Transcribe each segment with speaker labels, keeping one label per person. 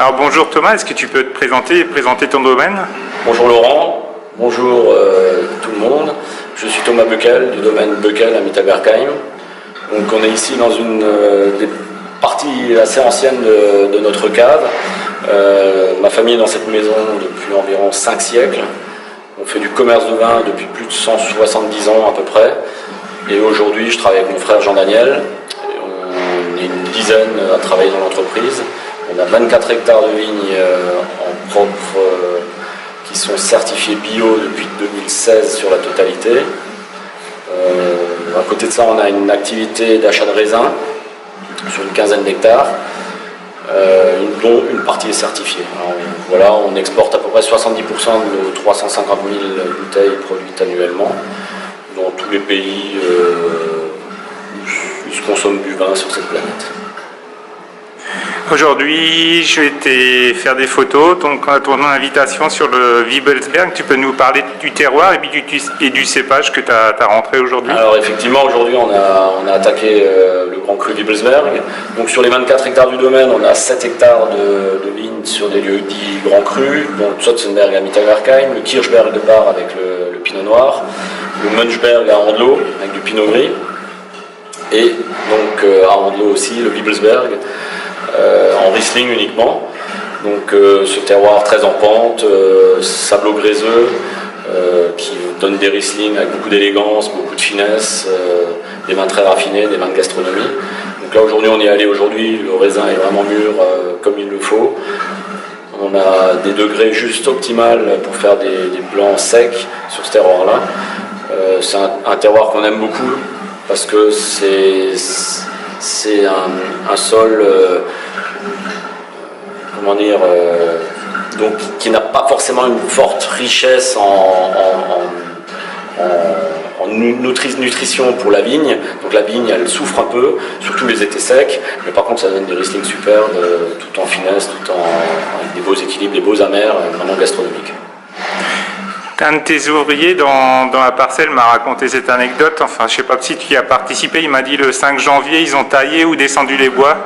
Speaker 1: Alors bonjour Thomas, est-ce que tu peux te présenter et présenter ton domaine?
Speaker 2: Bonjour Laurent, bonjour tout le monde. Je suis Thomas Beukel du domaine Beukel à Mittelbergheim. Donc on est ici dans une des parties assez anciennes de notre cave. Ma famille est dans cette maison depuis environ 5 siècles. On fait du commerce de vin depuis plus de 170 ans à peu près. Et aujourd'hui je travaille avec mon frère Jean-Daniel. On est une dizaine à travailler dans l'entreprise. On a 24 hectares de vignes en propre qui sont certifiés bio depuis 2016 sur la totalité. À côté de ça, on a une activité d'achat de raisins sur une quinzaine d'hectares, dont une partie est certifiée. Alors, voilà, on exporte à peu près 70% de nos 350 000 bouteilles produites annuellement dans tous les pays où se consomme du vin sur cette planète.
Speaker 1: Aujourd'hui, je vais te faire des photos. Donc, à ton invitation sur le Wiebelsberg, tu peux nous parler du terroir et du cépage que tu as rentré aujourd'hui?
Speaker 2: Alors, effectivement, aujourd'hui, on a attaqué le Grand Cru Wiebelsberg. Donc, sur les 24 hectares du domaine, on a 7 hectares de vignes sur des lieux dits Grand Cru, donc Sotzenberg à Mittelbergheim, le Kirchberg de Bar avec le Pinot Noir, le Münchberg à Andlau avec du Pinot Gris, et donc à Andlau aussi, le Wiebelsberg. En Riesling uniquement, donc ce terroir très en pente, sablo-gréseux, qui donne des Riesling avec beaucoup d'élégance, beaucoup de finesse, des vins très raffinés, des vins de gastronomie. Donc là aujourd'hui on y est allé, aujourd'hui le raisin est vraiment mûr comme il le faut. On a des degrés juste optimales pour faire des blancs secs sur ce terroir là. C'est un terroir qu'on aime beaucoup parce que c'est un sol donc, qui n'a pas forcément une forte richesse en nutrition pour la vigne. Donc la vigne elle souffre un peu, surtout les étés secs, mais par contre ça donne des Riesling superbes, tout en finesse, avec des beaux équilibres, des beaux amers, vraiment gastronomiques.
Speaker 1: Un de tes ouvriers dans la parcelle m'a raconté cette anecdote, enfin je sais pas si tu y as participé, il m'a dit le 5 janvier ils ont taillé ou descendu les bois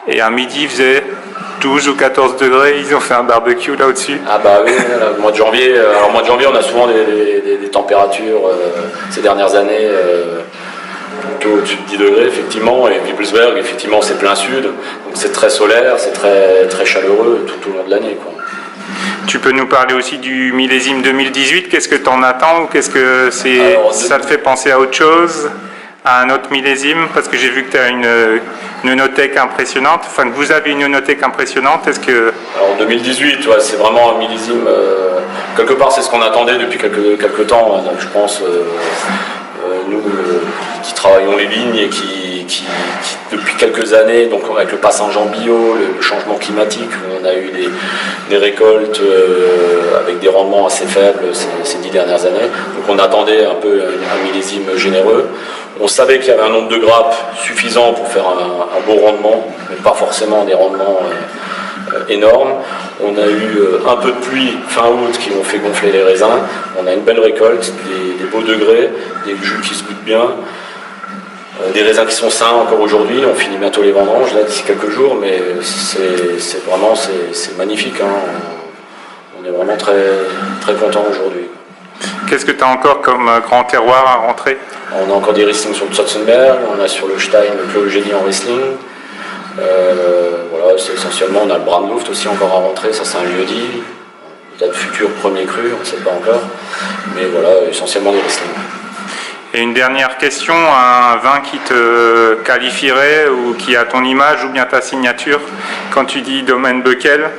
Speaker 1: et à midi il faisait 12 ou 14 degrés, ils ont fait un barbecue là au-dessus.
Speaker 2: Ah bah oui, le mois de janvier, alors mois de janvier on a souvent des températures ces dernières années plutôt au-dessus de 10 degrés effectivement, et Wiebelsberg effectivement c'est plein sud, donc c'est très solaire, c'est très, très chaleureux tout au long de l'année quoi.
Speaker 1: Tu peux nous parler aussi du millésime 2018, qu'est-ce que tu en attends ou qu'est-ce que c'est? Alors, ça te fait penser à autre chose, à un autre millésime? Parce que j'ai vu que tu as une œnothèque impressionnante, enfin que vous avez une œnothèque impressionnante, est-ce que...
Speaker 2: Alors 2018, ouais, c'est vraiment un millésime, quelque part c'est ce qu'on attendait depuis quelques temps, donc je pense, nous qui travaillons les vignes et qui depuis quelques années, donc avec le passage en bio, le changement climatique, on a eu des récoltes avec des rendements assez faibles ces 10 dernières années. Donc on attendait un peu un millésime généreux. On savait qu'il y avait un nombre de grappes suffisant pour faire un beau rendement, mais pas forcément des rendements énormes. On a eu un peu de pluie fin août qui ont fait gonfler les raisins. On a une belle récolte, des beaux degrés, des jus qui se goûtent bien. Des raisins qui sont sains encore aujourd'hui, on finit bientôt les vendanges là d'ici quelques jours, mais c'est vraiment magnifique, hein. On est vraiment très, très content aujourd'hui.
Speaker 1: Qu'est-ce que tu as encore comme grand terroir à rentrer?
Speaker 2: On a encore des Riesling sur le Sotzenberg, on a sur le Stein le Clos Eugénie en Riesling. Voilà, c'est essentiellement, on a le Brandluft aussi encore à rentrer, ça c'est un lieu-dit, peut-être futur premier cru, on ne sait pas encore, mais voilà, essentiellement des Riesling.
Speaker 1: Et une dernière question, un vin qui te qualifierait ou qui a ton image ou bien ta signature quand tu dis domaine Beukel?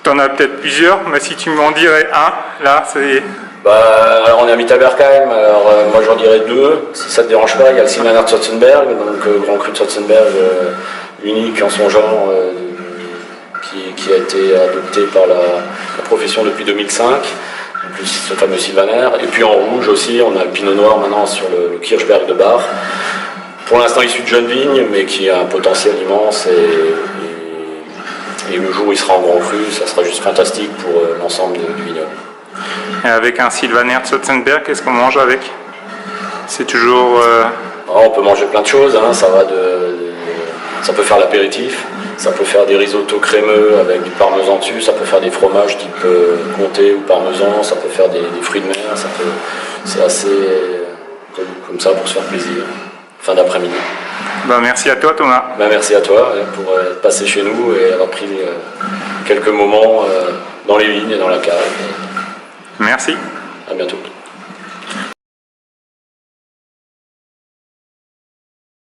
Speaker 1: Tu en as peut-être plusieurs, mais si tu m'en dirais un, là c'est...
Speaker 2: Alors on est à Mittelbergheim, alors moi j'en dirais deux, si ça ne te dérange pas. Il y a le Silvaner de Sotzenberg, donc Grand Cru de Sotzenberg, unique en son genre, qui a été adopté par la profession depuis 2005. Ce fameux Silvaner, et puis en rouge aussi on a le Pinot Noir maintenant sur le Kirchberg de Bar, pour l'instant issu de jeunes vignes mais qui a un potentiel immense et le jour où il sera en grand cru ça sera juste fantastique pour l'ensemble du vignoble.
Speaker 1: Et avec un Silvaner de Sotzenberg, qu'est-ce qu'on mange avec? C'est toujours...
Speaker 2: On peut manger plein de choses, hein, ça peut faire l'apéritif, Ça peut faire des risottos crémeux avec du parmesan dessus, ça peut faire des fromages type comté ou parmesan, ça peut faire des fruits de mer, c'est assez comme ça pour se faire plaisir. Fin d'après-midi.
Speaker 1: Ben, merci à toi Thomas.
Speaker 2: Ben, merci à toi pour être passé chez nous et avoir pris quelques moments dans les vignes et dans la cave.
Speaker 1: Merci.
Speaker 2: À bientôt.